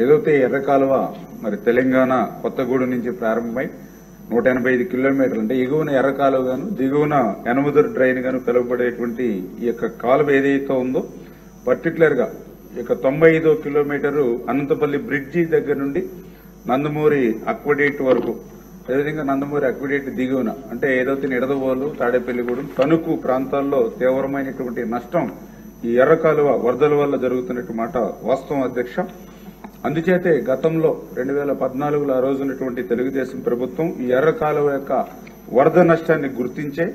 ఏదైతే ఎర్ర కాలువ మరి తెలంగాణ కొత్తగూడెం నుంచి ప్రారంభమై 185 కిలోమీటర్లు అంటే ఎగువన ఎర్ర కాలువ గాను దిగువన యనమదురు డ్రైన్ గాను పిలువబడేటువంటి ఈ యొక్క కాలువ ఏదైతే ఉందో పర్టికులర్ గా ఇక 95 కిలోమీటరు అనంతపల్లి బ్రిడ్జి దగ్గర నుండి నందమూరి అక్వడేట్ వరకు, అదేవిధంగా నందమూరి అక్వడేట్ దిగువన అంటే ఏదైతే నిడదవోలు, తాడేపల్లిగూడెం, తణుకు ప్రాంతాల్లో తీవ్రమైనటువంటి నష్టం ఈ ఎర్ర కాలువ వరదల వల్ల జరుగుతున్నటువంటి మాట వాస్తవం అధ్యక్ష. అందుచేతే గతంలో 2014లో ఆ రోజున్నటువంటి తెలుగుదేశం ప్రభుత్వం ఈ ఎర్ర కాలువ యొక్క వరద నష్టాన్ని గుర్తించే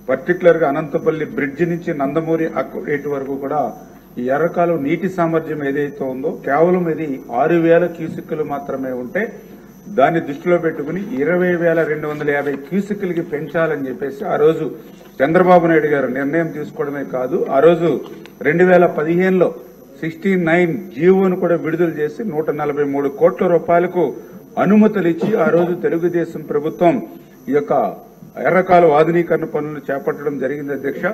పర్టికులర్ గా అనంతపల్లి బ్రిడ్జి నుంచి నందమూరి అక్వడేట్ వరకు కూడా ఈ ఎర్ర కాలువ నీటి సామర్థ్యం ఏదైతే ఉందో కేవలం ఇది 6,000 క్యూసెక్కులు మాత్రమే ఉంటే దాన్ని దృష్టిలో పెట్టుకుని 20,250 క్యూసెక్కులకి పెంచాలని చెప్పేసి ఆ రోజు చంద్రబాబు నాయుడు గారు నిర్ణయం తీసుకోవడమే కాదు, ఆ రోజు 2015లో 69 జీవోను కూడా విడుదల చేసి 143 కోట్ల రూపాయలకు అనుమతులు ఇచ్చి ఆ రోజు తెలుగుదేశం ప్రభుత్వం ఈ యొక్క ఎర్రకాలువ ఆధునీకరణ పనులను చేపట్టడం జరిగింది అధ్యక్ష.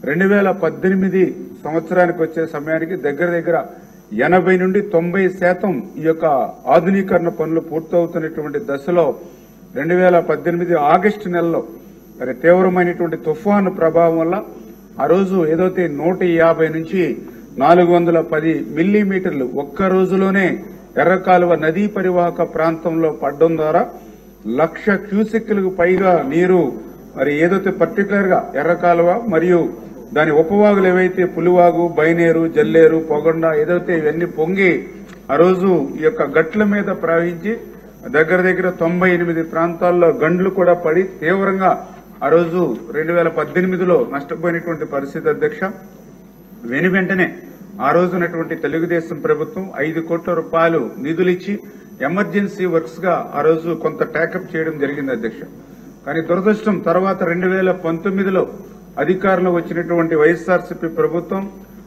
2018 సంవత్సరానికి వచ్చే సమయానికి దగ్గర 80 నుండి 90% ఈ యొక్క ఆధునీకరణ పనులు పూర్తవుతున్నటువంటి దశలో 2018 ఆగస్టు నెలలో మరి తీవ్రమైనటువంటి తుఫాను ప్రభావం వల్ల ఆ రోజు ఏదైతే 150 నుంచి 410 మిల్లీమీటర్లు ఒక్క రోజులోనే ఎర్రకాలువ నదీ పరివాహక ప్రాంతంలో పడడం ద్వారా 1,00,000 క్యూసెక్కులకు పైగా నీరు మరి ఏదైతే పర్టికులర్ గా ఎర్రకాలువ మరియు దాని ఉపవాగులు ఏవైతే పులివాగు, బైనేరు, జల్లేరు, పొగొండ ఏదైతే ఇవన్నీ పొంగి ఆ రోజు ఈ యొక్క గట్ల మీద ప్రవహించి దగ్గర 98 ప్రాంతాల్లో గండ్లు కూడా పడి తీవ్రంగా ఆ రోజు 2018లో నష్టపోయినటువంటి పరిస్థితి అధ్యక్ష. వెంటనే ఆ రోజునటువంటి తెలుగుదేశం ప్రభుత్వం 5 కోట్ల రూపాయలు నిధులిచ్చి ఎమర్జెన్సీ వర్క్స్ గా ఆ రోజు కొంత టేకప్ చేయడం జరిగింది అధ్యక్ష. కానీ దురదృష్టం తర్వాత 2019లో అధికారంలో వచ్చినటువంటి వైఎస్ఆర్సీపీ ప్రభుత్వం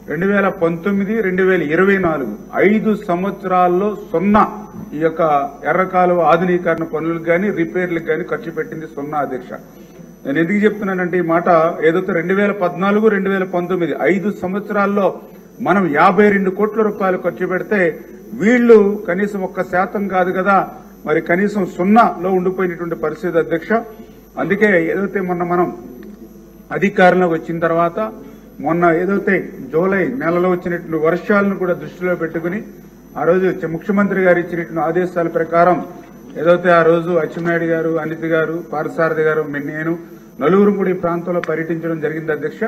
2019, 2024 5 సంవత్సరాల్లో 0 ఈ యొక్క ఎర్రకాలువ ఆధునీకరణ పనులకు గాని రిపేర్లకు గాని ఖర్చు పెట్టింది 0 అధ్యక్ష. నేను ఎందుకు చెప్తున్నానంటే ఈ మాట ఏదైతే 2014, 2019 5 సంవత్సరాల్లో మనం 52 కోట్ల రూపాయలు ఖర్చు పెడితే వీళ్లు కనీసం 1% కాదు కదా, మరి కనీసం 0లో ఉండిపోయినటువంటి పరిస్థితి అధ్యక్ష. అందుకే ఏదైతే మొన్న మనం అధికారంలోకి వచ్చిన తర్వాత మొన్న ఏదైతే జూలై నెలలో వచ్చినటువంటి వర్షాలను కూడా దృష్టిలో పెట్టుకుని ఆ రోజు ముఖ్యమంత్రి గారు ఇచ్చినటువంటి ఆదేశాల ప్రకారం ఏదైతే ఆ రోజు అచ్చెన్నాయుడు గారు, అనిత్ గారు, పార్థసారథి గారు, నేను నలుగురు కూడా ఈ ప్రాంతంలో పర్యటించడం జరిగింది అధ్యక్ష.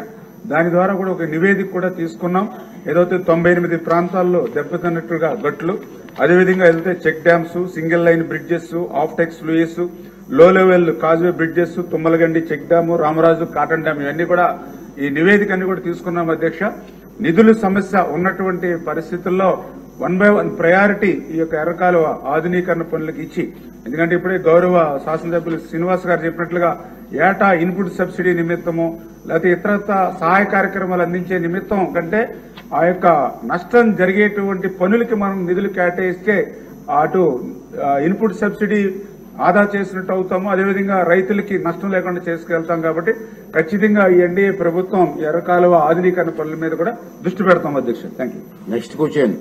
దాని ద్వారా కూడా ఒక నివేదిక కూడా తీసుకున్నాం. ఏదైతే 98 ప్రాంతాల్లో దెబ్బతిన్నట్టుగా గట్లు, అదేవిధంగా ఏదైతే check dams, single line bridges, offtake sluices, low level causeway bridges, Tummalagandi check dam, Ramaraju cotton dam ఇవన్నీ కూడా ఈ నివేదిక అన్ని కూడా తీసుకున్నాం అధ్యక్ష. నిధుల సమస్య ఉన్నటువంటి పరిస్థితుల్లో 1 by 1 ప్రయారిటీ ఈ యొక్క ఎర్రకాలువ ఆధునీకరణ పనులకు ఇచ్చి, ఎందుకంటే ఇప్పుడే గౌరవ శాసనసభ్యులు శ్రీనివాస్ గారు చెప్పినట్లుగా ఏటా ఇన్పుట్ సబ్సిడీ నిమిత్తము లేకపోతే ఇతరత్ర సహాయ కార్యక్రమాలు అందించే నిమిత్తం కంటే ఆ యొక్క నష్టం జరిగేటువంటి పనులకి మనం నిధులు కేటాయిస్తే అటు ఇన్పుట్ సబ్సిడీ ఆదా చేసినట్టు అవుతాము, అదేవిధంగా రైతులకి నష్టం లేకుండా చేసుకెళ్తాం. కాబట్టి ఖచ్చితంగా ఈ ఎన్డీఏ ప్రభుత్వం ఎర్రకాలువ ఆధునీకరణ పనుల మీద కూడా దృష్టి పెడతాం అధ్యక్ష. Thank you. Next question.